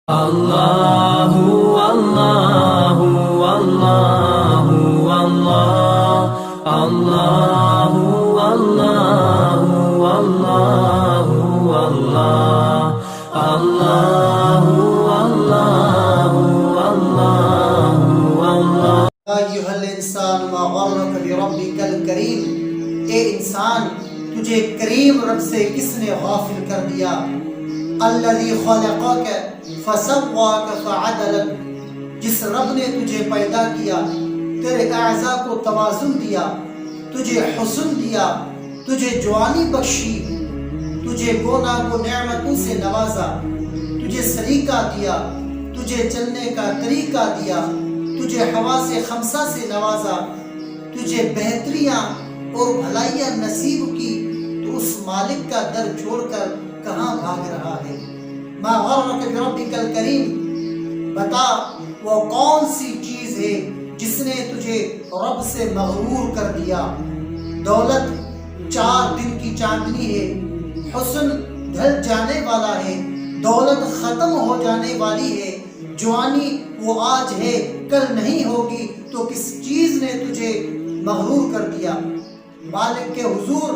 اللہ اللہ اللہ اللہ اللہ اللہ اللہ اللہ اللہ اللہ ایھا الانسان ما غرک بربک الکریم، اے انسان تجھے کریم رب سے کس نے غافل کر دیا؟ الذی خلقک فسواک فعدلک، جس رب نے تجھے پیدا کیا، تیرے اعضاء کو توازن دیا، تجھے حسن دیا، تجھے جوانی بخشی، تجھے گو نعمتوں سے نوازا، تجھے سلیقہ دیا، تجھے چلنے کا طریقہ دیا، تجھے حواس خمسہ سے نوازا، تجھے بہتریاں اور بھلائیاں نصیب کی، تو اس مالک کا در چھوڑ کر کہاں بھاگ رہا ہے؟ ما غرک بربک الکریم، بتا وہ کون سی چیز ہے جس نے تجھے رب سے مغرور کر دیا؟ دولت 4 دن کی چاندنی ہے، حسن ڈھل جانے والا ہے، دولت ختم ہو جانے والی ہے، جوانی وہ آج ہے کل نہیں ہوگی، تو کس چیز نے تجھے مغرور کر دیا؟ مالک کے حضور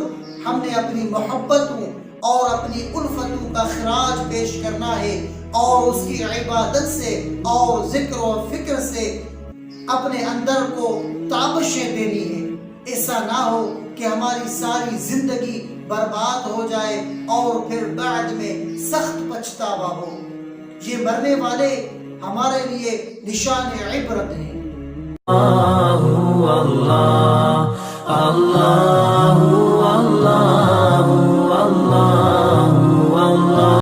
ہم نے اپنی محبتوں اور اپنی الفتوں کا خراج پیش کرنا ہے، اور اس کی عبادت سے اور ذکر و فکر سے اپنے اندر کو تابشیں دینی ہے۔ ایسا نہ ہو کہ ہماری ساری زندگی برباد ہو جائے اور پھر بعد میں سخت پچھتاوا ہو۔ یہ مرنے والے ہمارے لیے نشان عبرت ہیں۔ اللہ اللہ اللہ